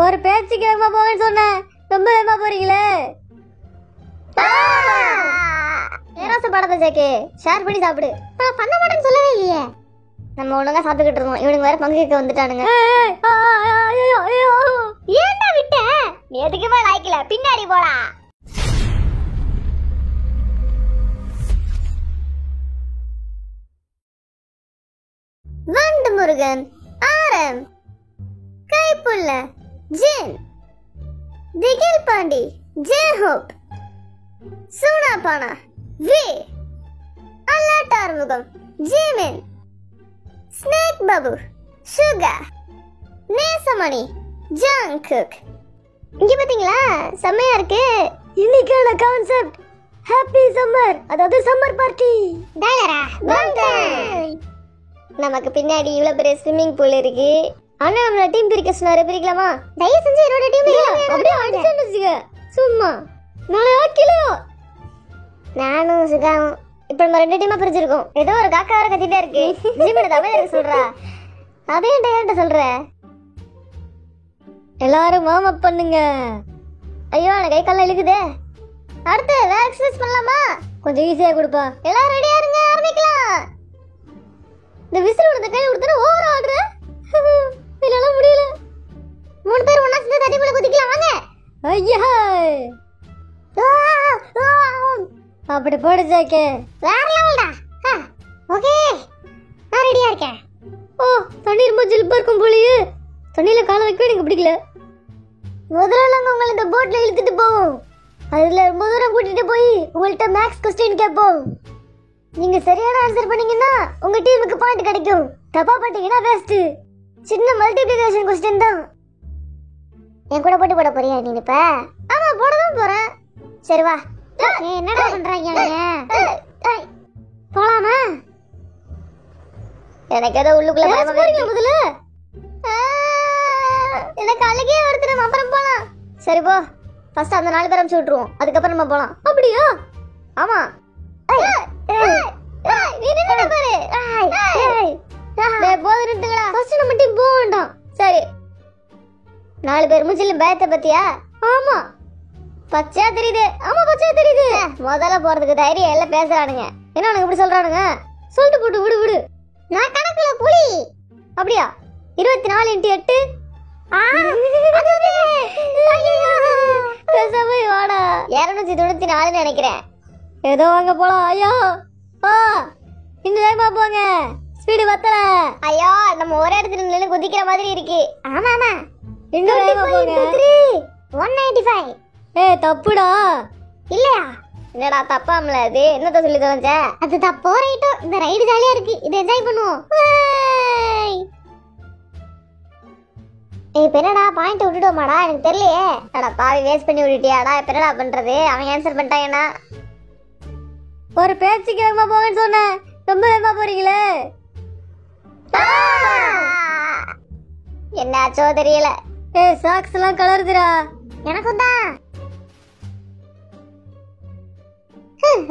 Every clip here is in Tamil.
ஒரு பேச்சுக்கு வேகமா போங்கன்னு சொன்னேன், ரொம்ப வேகமா போறீங்களே. நேராச படத்தை சேக்கு ஷேர் பண்ணி சாப்பிடு. பண்ண மாட்டேன்னு சொல்லவே இல்லையே. நம்ம ஒழுங்கா சாப்பிட்டுக்கிட்டு இருக்கோம், இவனுங்க வேற பங்குக்கு வந்துட்டானுங்க. ஏன்டா விட்ட? நீ எதுக்குமே லாய்க்கல, பின்னாடி போடா. வண்டு முருகன் ஆரம், Kaipulla Jin, Thigil Pandi J Hope, Soonapaana V, அல்லாட்டார்முகம் Jimin, snake Babu Suga, Nesamani Jungkook. இங்க பாத்தீங்களா, செம்மையா இருக்கு. இன்னைக்கான கான்செப்ட் ஹாப்பி சம்மர், அதாவது சம்மர் பார்ட்டி. டாலரா நமக்கு பின்னாடி இவ்வளவு பெரிய ஸ்விம்மிங் பூல் இருக்கு. ஆனா நம்மள டீம் பிரிக்க சொன்னாரு, பிரிக்கலாமா? தயவு செஞ்சு என்னோட டீம் அப்படியே அடிச்சுங்க சும்மா. நாளை கிலோ நானும் சுகாவும் இப்ப நம்ம 2 டீமா பிரிஞ்சிருக்கோம். ஏதோ ஒரு காக்கா வர கத்திட்டே இருக்கு. ஜிமிட தமிழ் இருக்கு சொல்றா, அதே என்கிட்ட சொல்ற. எல்லாரும் வார்ம் அப் பண்ணுங்க. ஐயோ எனக்கு கை கால இழுக்குதே. அடுத்து வேற எக்ஸர்சைஸ் பண்ணலாமா? கொஞ்சம் ஈஸியா கொடுப்பா. எல்லாரும் ரெடியா இருங்க, ஆரம்பிக்கலாம். இந்த விசில் உனக்கு கையில கொடுத்தா ஓவர் ஆடுற. என்னால முடியல. 3 பேர் ஒண்ணா சேர்ந்து தட்டிக்குள்ள குதிக்கலாம் வாங்க. ஐயா அப்படி போடு ஜாக்கே. வேற லெவல்டா. ஓகே நான் ரெடியா இருக்கேன். ஓ தண்ணி ரொம்ப ஜில்பா இருக்கும் போலயே. தண்ணியில கால வைக்க எனக்கு பிடிக்கல. முதல்ல நாங்க உங்களை இந்த போட்ல இழுத்துட்டு போவோம். அதுல ரொம்ப தூரம் கூட்டிட்டு போய் உங்கள்ட்ட மேக்ஸ் क्वेश्चन கேட்போம். நீங்க சரியான ஆன்சர் பண்ணீங்கன்னா உங்க டீமுக்கு பாயிண்ட் கிடைக்கும். தப்பா பண்ணிட்டீங்கன்னா வேஸ்ட். சின்ன மல்டிப்ளிகேஷன் क्वेश्चन தான். என் கூட போட்டு போட போறியா நீ இப்ப? ஆமா போட தான் போறேன். சரி வா. என்னடா பண்றாங்க நீங்க? போலாமா? எனக்கு ஏதோ உள்ளுக்குள்ள பயமா இருக்கு. முதல்ல எனக்கு அழுகே வருது. நம்ம அப்புறம் போலாம். சரி போ. ஃபர்ஸ்ட் அந்த 4 பேரை அனுப்பிச்சு விட்டுருவோம், அதுக்கப்புறம் நம்ம போலாம். அப்படியா? ஆமா. நம்ம டீம் போக வேண்டாம். சரி 4 பேர் மூச்சில பயத்தை பத்தியா? ஆமா பச்சையா தெரியுது. ஆமா பச்சையா தெரியுது. முதல்ல போறதுக்கு தைரியம் எல்லாம் பேசுறானுங்க. என்ன உனக்கு இப்படி சொல்றானுங்க? சொல்லிட்டு போட்டு விடு விடு. நான் கணக்குல புலி. அப்படியா? 24 × 8 வாடா 294 நினைக்கிறேன். ஏதோ வாங்க போலாம். ஐயோ இன்னும் வேகமா போங்க, ஸ்பீடு பத்தல. ஐயோ நம்ம ஒரே இடத்துல நின்னு குதிக்கிற மாதிரி இருக்கு. ஆமா ஆமா இன்னும் வேகமா போங்க. 195. ஏய் தப்புடா. இல்லையா? என்னடா தப்பாமல அது? என்னத்த சொல்லி தொலைஞ்ச? அது தப்போ ரைட்டோ, இந்த ரைடு ஜாலியா இருக்கு, இதை என்ஜாய் பண்ணுவோம். ஏய் என்னடா பாயிண்ட் விட்டுட்டோமாடா? எனக்கு தெரியலையே. அட பாவி வேஸ்ட் பண்ணி விட்டுட்டியாடா. இப்ப என்னடா பண்றது? அவன் ஆன்சர் பண்ணிட்டானா? ஒரு பேச்சுக்கு வேகமா போங்கன்னு சொன்னேன், ரொம்ப வேகமா போறீங்களே. என்னாச்சோ தெரியல. ஏய் சாக்ஸ் எல்லாம் கலருதுடா. எனக்கும் தான்.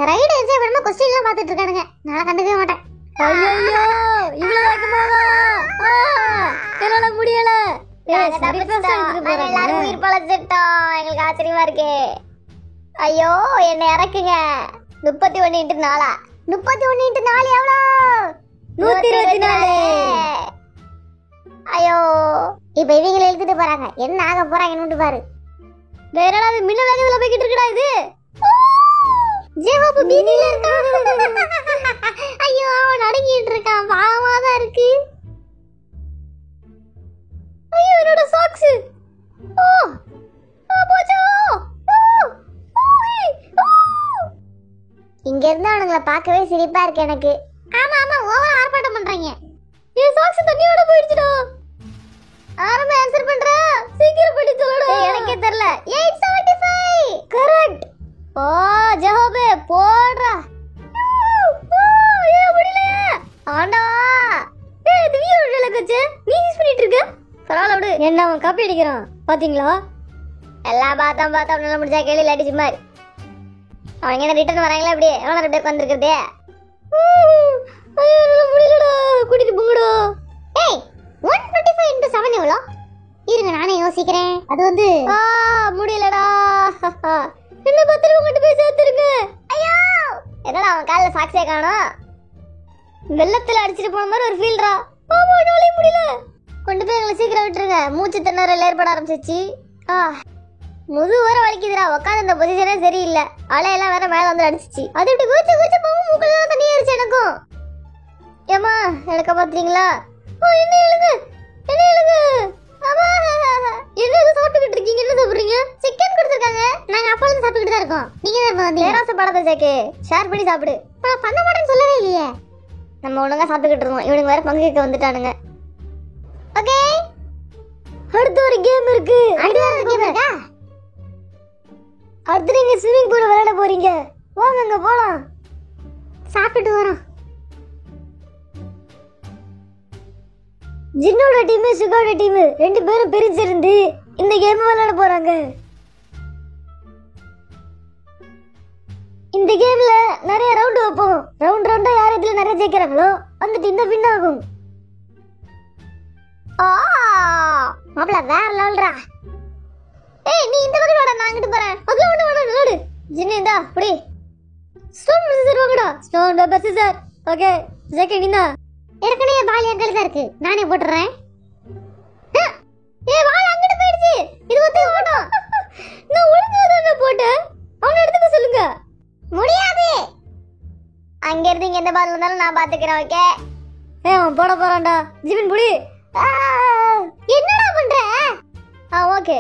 ரைடு என்ஜாய் பண்ணா क्वेश्चन எல்லாம் பார்த்துட்டு இருக்கானுங்க. நான் கண்டுக்கவே மாட்டேன். ஐயோ இவ்வளவு வேகமாவா? என்னால முடியல. எல்லாரும் உயிர் பழச்சிட்டோம். எங்களுக்கு ஆச்சரியமா இருக்கு. ஐயோ என்ன இறக்குங்க. 31 × 4. 31 × 4 எவ்வளோ? 124. ஐயோ இப்ப இவங்களை எழுதிட்டு போறாங்க. என்ன ஆக போறாங்கன்னு பாரு. வேற ஏதாவது மின்ன வேகத்துல போய்கிட்டு இருக்கடா இது. ஜெஹோப் பீதியில இருக்கான். ஐயோ அவன் நடுங்கிட்டு இருக்கான். பாவமா தான் இருக்கு. ஐயோ என்னோட சாக்ஸ். ஓ போச்சோ. இங்க இருந்து அவனுங்களை பார்க்கவே சிரிப்பா இருக்கு எனக்கு. ஆமா ஆமா ஓவர் ஆர்ப்பாட்டம் பண்றாங்க. ஏன் சாக்ஸ் தண்ணியோட போயிடுச்சுடா. ஆரம்ப ஆன்சர் பண்றா. சீக்கிரம் பண்ணி சொல்லுடா. எனக்கே தெரியல. 875 கரெக்ட். ஓ ஜெஹோபே போடுறா. ஏய் முடியலையே. ஆண்டவா. ஏய் இது வீடியோ லகச்சே. நீ யூஸ் பண்ணிட்டு இருக்க? பரவாயில்ல விடு. என்ன அவன் காப்பி அடிக்கிறான் பாத்தீங்களா? எல்லாம் பார்த்தா நல்லா முடிஞ்சா கேளு இல்லாட்டி சும்மா. அவங்க என்ன ரிட்டர்ன் வராங்களா? அப்படியே எவ்வளோ ரெண்டு பேருக்கு வந்திருக்குது. முடியலடா, கூட்டிட்டு போங்கடா. ஏய் 125 × 7 எவ்வளோ? இருங்க நானே யோசிக்கிறேன். அது வந்து முடியலடா. என்ன பத்திரம் கொண்டு போய் சேர்த்துருங்க. ஐயோ என்னடா அவன் காலில் சாக்ஸே காணோம். வெள்ளத்துல அடிச்சிட்டு போன மாதிரி ஒரு ஃபீல்டா. ஆமா என்னாலே முடியல. கொண்டு போய் எங்களை சீக்கிரம் விட்டுருங்க. மூச்சு திணறல் ஏற்பட ஆரம்பிச்சிச்சு. முது வர வலிக்குதுடா. உட்காந்து இந்த பொசிஷனே சரியில்லை. அலையெல்லாம் வேற மேல வந்து அடிச்சிச்சு. அது இப்படி கூச்சு கூச்சு போகும். மூக்கெல்லாம் தண்ணி ஏறிச்சு எனக்கும். ஏமா எனக்கு பாத்தீங்களா? என்ன எழுங்க என்ன எழுங்க. என்ன எதுவும் சாப்பிட்டுக்கிட்டு இருக்கீங்க? என்ன சாப்பிடுறீங்க? சிக்கன் கொடுத்துருக்காங்க. நாங்க அப்பா வந்து சாப்பிட்டுக்கிட்டு தான் இருக்கோம். நீங்க தான் வந்தீங்க. நேராச படத்தை சேக்கு ஷேர் பண்ணி சாப்பிடு. பண்ண மாட்டேன்னு சொல்லவே இல்லையே. நம்ம ஒழுங்கா சாப்பிட்டுக்கிட்டு இருக்கோம். இவனுங்க வேற பங்கு கேட்க வந்துட்டானுங்க. ஓகே அடுத்து ஒரு கேம் இருக்கு. அடுத்து நீங்க ஸ்விமிங் பூல் விளையாட போறீங்க. வாங்க போலாம். சாப்பிட்டு வரோம். ஜின்னோட டீம் சுகாவோட டீம் ரெண்டு பேரும் பிரிச்சிருந்து இந்த கேம் விளையாட போறாங்க. இந்த கேம்ல நிறைய ரவுண்ட் வைப்போம். ரவுண்ட் ரவுண்டா யார் இதுல நிறைய ஜெயிக்கிறாங்களோ அந்த டீம் தான் வின் ஆகும். மாப்ள வேற லெவல்ரா. ஏய் நீ இந்த பக்கம் வாடா, நான் அங்கிட்டு போறேன். அதுல ஒண்ணு வேணா விளையாடு. ஜின்னு இந்தா புடி. ஸ்டோன் பஸ் வாங்கடா. Stone pass sir. ஓகே ஜெகே நீனா. ஏற்கனவே பால் எங்கல தான் இருக்கு. நானே போட்டுறேன். ஏய் பால் அங்கிட்டு போயிடுச்சு. இது ஒத்தே ஓடும். நான் ஒழுங்கா தான போட்டேன். அவன எடுத்துக்க சொல்லுங்க. முடியாது. அங்க இருந்து இங்க எந்த பால் வந்தாலும் நான் பாத்துக்கறேன். ஓகே. ஏய் அவன் போட போறான்டா. ஜிமின் புடி. என்னடா பண்ற? ஓகே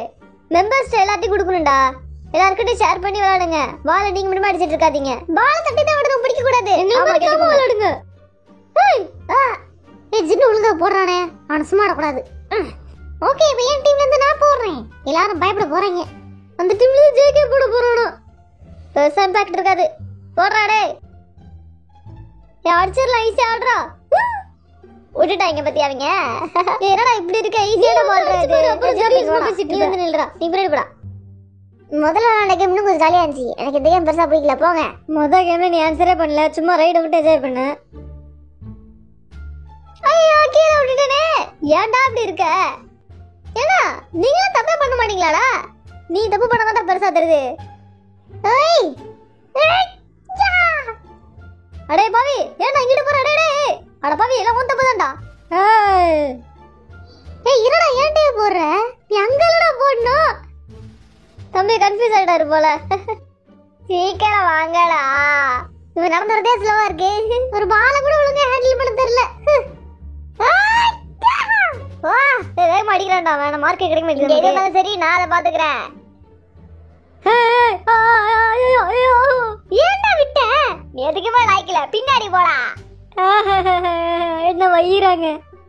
மெம்பர்ஸ் எல்லாத்தையும் கொடுக்கணும்டா. எல்லார்கிட்டயும் ஷேர் பண்ணி விளையாடுங்க. பாலை நீங்க மட்டும் அடிச்சிட்டு இருக்காதீங்க. பாலை தட்டி தான் விடுங்க. பிடிக்க கூடாது. எங்க விளையாடுங்க. ஏய் ஜின்னு ஒழுங்கா போடுறானே. அவன சும்மா ஆட கூடாது. ஓகே இப்போ என் டீம்ல இருந்து நான் போடுறேன். எல்லாரும் பயப்பட போறாங்க. அந்த டீம்ல ஜேகே போட போறானோ. பெருசா இம்பாக்ட் இருக்காது. போடுறாடே. அடிச்சிடலாம். ஈஸியா ஆடுறா. விட்டுட்டாங்க பத்தி அவங்க. என்னடா இப்படி இருக்க? ஈஸியான பால் இது. நீ வந்து நில்றா. நீ பின்னாடி போடா. முதல்ல விளையாண்ட கேம் இன்னும் கொஞ்சம் ஜாலியா இருந்துச்சு. எனக்கு இந்த கேம் பெருசா பிடிக்கல. போங்க. முதல் கேம்ல நீ ஆன்சரே பண்ணல. சும்மா ரைட விட்டு என்ஜாய் பண்ண. ஐயோ கீழே விட்டுட்டேனே. ஏன்டா இப்படி இருக்க? ஏன்னா நீங்களும் தப்பே பண்ண மாட்டீங்களாடா? நீ தப்பு பண்ண தான் பெருசா தெரியுது. ஏய் அடே பாவி ஏன்டா இங்கிட்டு போற? அடே அட பாவி எல்லாம் உன் தப்பு தான்டா. ஏய் இருடா ஏன்டே போற? நீ அங்கலடா போடணும். தம்பி கன்ஃபியூஸ் ஆயிட்டாரு போல. சீக்கிரம் வாங்கடா. இவன் நடந்து வரதே ஸ்லோவா இருக்கு. ஒரு பால கூட ஒழுங்கா ஹேண்டில் பண்ண தெரியல. வேகமா அடிக்கிறான்டா. வேணாம் மார்க்கே கிடைக்க மாட்டேங்குது. எது இருந்தாலும் சரி நான் அதை பாத்துக்கிறேன். ஏன்டா விட்ட? நீ எதுக்குமே லாய்க்கல. பின்னாடி போடா. என்ன வயிறாங்க.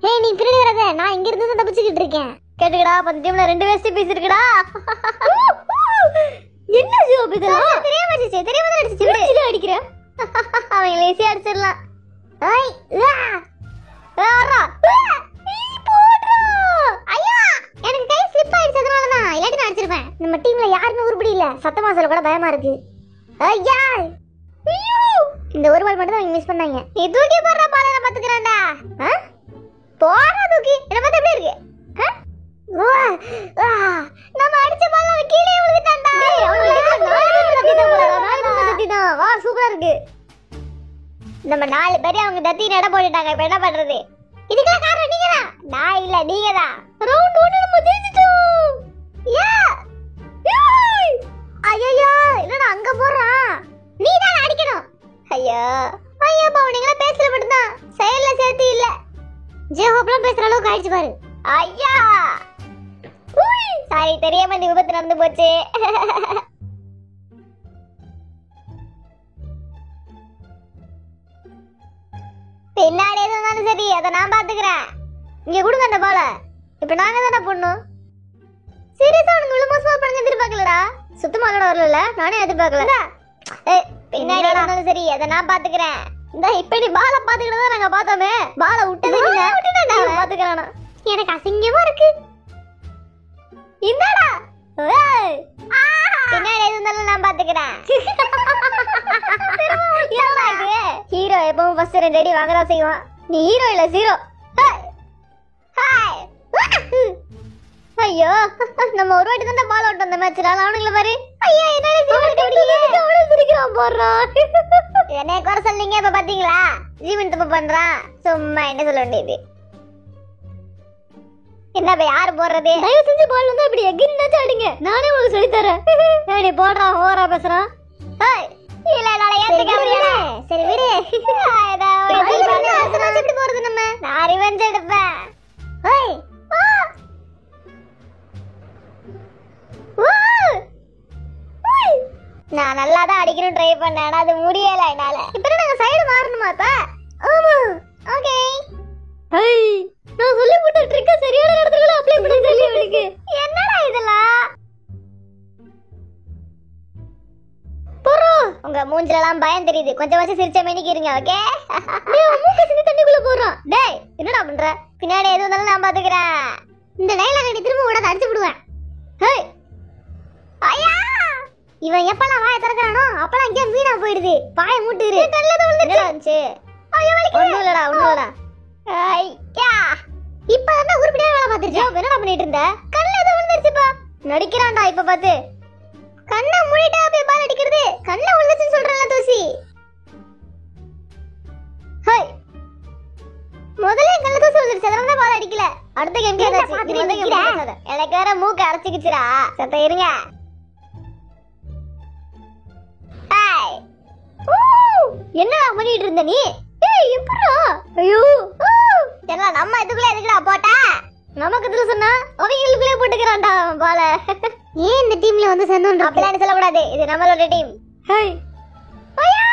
ஏய் நீ பின்னாடி வராத. நான் இங்க இருந்து தப்பிச்சுக்கிட்டு இருக்கேன். கேட்டுக்கடா. 10 டீம்ல 2 வேஸ்ட் பீஸ் இருக்குடா. என்ன ஜோப் இதெல்லாம்? தெரியாம அடிச்சிச்சு. விடுச்சில அடிக்குற. அவன் லேசியா அடிச்சிரலாம். ஐ வரா. போடுறா. ஐயா எனக்கு கை ஸ்லிப் ஆயிடுச்சு. அதனால தான் இல்லாட்டி நான் அடிச்சிருப்பேன். நம்ம டீம்ல யாருமே உருப்படி இல்ல. சத்தமா சொல்ல கூட பயமா இருக்கு. ஐயா ஐயோ இந்த ஒரு பால் மட்டும் தான் மிஸ் பண்ணாங்க. நீ தூக்கி போடுற பாலை நான் பாத்துக்கறேன்டா. போடுற தூக்கி. என்ன பார்த்தா எப்படி இருக்கு? நம்ம அடிச்ச பால் அவன் கீழே விழுந்துட்டான்டா. வா சூப்பரா இருக்கு. நம்ம 4 பேர் அவங்க தத்தி நட போட்டுட்டாங்க. இப்ப என்ன பண்றது? இதுக்கெல்லாம் காரணம் நீங்க தான். நான் இல்ல நீங்க தான். ரவுண்ட் 1 நம்ம ஜெயிச்சிட்டோம். ஐயோ என்னடா அங்க போறான்? நீ தான் அடிக்கணும். ஐயோ ஐயோ பாவனிங்களா பேசல மட்டும் தான். செயல்ல சேர்த்து இல்ல. ஜெஹோப்லாம் பேசுற அளவுக்கு ஆயிடுச்சு பாரு. ஐயா சாரி தெரியாம இந்த விபத்து நடந்து போச்சு. பின்னாடி எதுனாலும் சரி அதை நான் பாத்துக்கிறேன். இங்க கொடுங்க அந்த பால. இப்ப நாங்க தானே போடணும். சீரியஸா உனக்கு இவ்வளவு மோசமா பண்ண எதிர்பார்க்கலடா. சுத்தமா வரல. நானே எதிர்பார்க்கல. பின்னாடி எதுனாலும் சரி அதை நான் பாத்துக்கிறேன். இந்த இப்ப நீ பால பாத்துக்கிறதா நாங்க பார்த்தோமே. பால விட்டதே இல்ல. விட்டுட்டேன் பாத்துக்கறானா. எனக்கு அசிங்கமா இருக்கு. இந்தடா பின்னாடி எதுனாலும் நான் பாத்துக்கிறேன். ஹீரோ எப்பவும் ஃபர்ஸ்ட் 2 அடி வாங்கதான் செய்வான். நீ ஹீரோ இல்ல ஜீரோ. ஐயோ நம்ம ஒரு வாட்டி தான் பால் ஓட்டம் அந்த மேட்ச்ல அவனுங்கள பாரு. ஐயா என்னடா சிரிக்கிறான் போறான். என்ன குறை சொல்றீங்க இப்ப பாத்தீங்களா? ஜீவன் தப்பு பண்றான். சும்மா என்ன சொல்ல வேண்டியது. என்ன பை யார் போடுறது? தயவு செஞ்சு பால் வந்தா இப்படி எகிரினாச்சு அடிங்க. நானே உங்களுக்கு சொல்லி தரேன். ஏடி போடுறான் ஓவரா பேசுறான். ஏய் இல்ல நாளை ஏத்துக்க முடியல. சரி விடு. எப்படி போறது நம்ம? நான் ரிவெஞ்ச் எடுப்பேன். ஏய் நான் நல்லா தான் அடிக்கணும் ட்ரை பண்ணேன். ஆனா அது முடியல என்னால. இப்போ நாங்க சைடு மாறணுமா இப்ப? ஆமா. ஓகே. ஏய் நான் சொல்லி போட்ட ட்ரிக்க சரியான இடத்துல அப்ளை பண்ண சொல்லி உங்களுக்கு. என்னடா இதெல்லாம்? போறோ. உங்க மூஞ்சில எல்லாம் பயம் தெரியுது. கொஞ்சம் வச்சு சிரிச்ச மேனிக்கு இருங்க. ஓகே? டேய் மூக்க சிந்தி தண்ணிக்குள்ள போறான். டேய் என்னடா பண்ற? பின்னாடி எது வந்தாலும் நான் பாத்துக்கறேன். இந்த டைலாக் நீ திரும்ப ஓடாத அடிச்சு விடுவேன். ஹேய் ஐயா இவன் எப்பலாம் வாயை திறக்கறானோ அப்பலாம் இங்க வீணா போயிடுது. வாயை மூட்டுது. கல்லத விழுந்துச்சு. ஐயோ வலிக்குது. ஒண்ணுலடா. ஐயா இப்ப என்ன உருப்படியா வேலை பாத்துச்சோ? என்னடா பண்ணிட்டு இருந்த? கல்லத விழுந்துச்சுப்பா. நடிக்கறான்டா இப்ப பாத்து. கண்ணை மூடிட்டா அப்படியே பால் அடிக்கிறது. கண்ணை விழுந்துச்சுன்னு சொல்றல தூசி. ஹேய் முதல்ல கல்ல தூசி விழுந்துச்சு. அதனால பால் அடிக்கல. அடுத்த கேம் கேட்டாச்சு. இந்த கேம் கேட்டாத. எனக்கு வேற மூக்கு அரைச்சிக்கிச்சுடா. சத்த இருங்க. என்னடா பண்ணிட்டு இருந்த நீ? ஏய் எப்பறா? ஐயோ என்ன நம்ம இதுக்குள்ள எதுக்குடா போட்ட? நமக்கு இதுல சொன்னா அவங்களுக்குள்ளே போட்டுக்கறான்டா பால. ஏன் இந்த டீம்ல வந்து சேர்ந்தோம்? அப்படிலாம் சொல்ல கூடாது. இது நம்மளோட டீம். ஹேய் ஐயா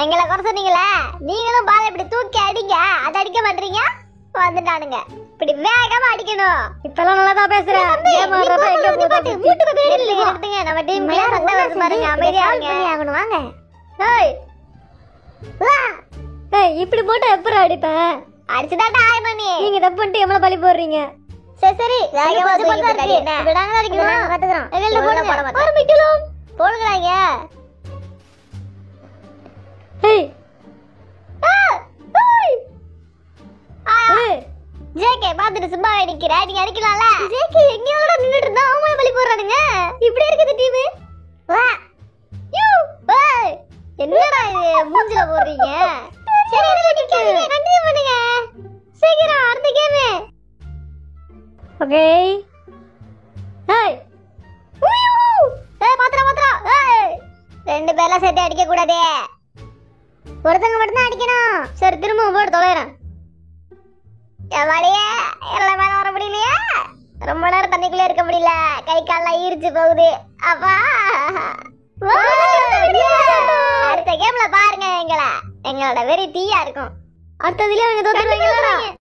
எங்களை குறை சொன்னீங்களே. நீங்களும் பால் இப்படி தூக்கி அடிங்க. அதை அடிக்க மாட்டீங்க. வந்துட்டானுங்க. இப்படி வேகமா அடிக்கணும். இப்பலாம் நல்லா தான் பேசுறேன். கேம் ஆடுறப்ப எங்க போட்டு மூட்டு பேர் இல்ல எடுத்துங்க. நம்ம டீம் மேல சண்டை வருது பாருங்க. அமைதியா இருங்க. ஆகணும் வாங்க. ஏய் வா. ஏய் இப்படி போட்டு எப்பற அடிப்பேன்? அடிச்சதாடா ஆயமணி. நீங்க தப்பு பண்ணிட்டு எம்மல பழி போடுறீங்க. சரி சரி வேகமா தூக்கி அடி. விடாங்க அடிக்கணும். நாங்க கத்துறோம். எல்ல போடுங்க. ஆரம்பிக்கலாம். போடுங்கறாங்க. ஏய் ஜேகே பாத்துட்டு சும்மா அடிக்கிற. நீங்க அடிக்கலாம்ல? ஜேகே எங்கயோட நின்னுட்டு இருந்தா அவங்கள பலி போடுறானுங்க. இப்படி இருக்குது டீம். வா யூ ஏய் என்னடா இது மூஞ்சில போடுறீங்க? சரி நிக்காதீங்க. கண்டினியூ பண்ணுங்க. சீக்கிரம் அடுத்த கேம். ஓகே. ஏய் உய்யூ ஏய் பாத்ரா. ஏய் ரெண்டு பேர்ல சேர்த்து அடிக்க கூடாதே. ஒருத்தங்க மட்டும் தான் அடிக்கணும். சரி திரும்ப போடு தொலைறேன். எவ்வளே எல்லாம் மேல வர முடியலையா? ரொம்ப நேரம் தண்ணிக்குள்ளே இருக்க முடியல. கை கால்லாம் ஈர்ச்சு போகுது. அப்பா அடுத்த கேம்ல பாருங்க. எங்களோட வெறி தீயா இருக்கும். அடுத்ததுல அவங்க தோத்துருவாங்க.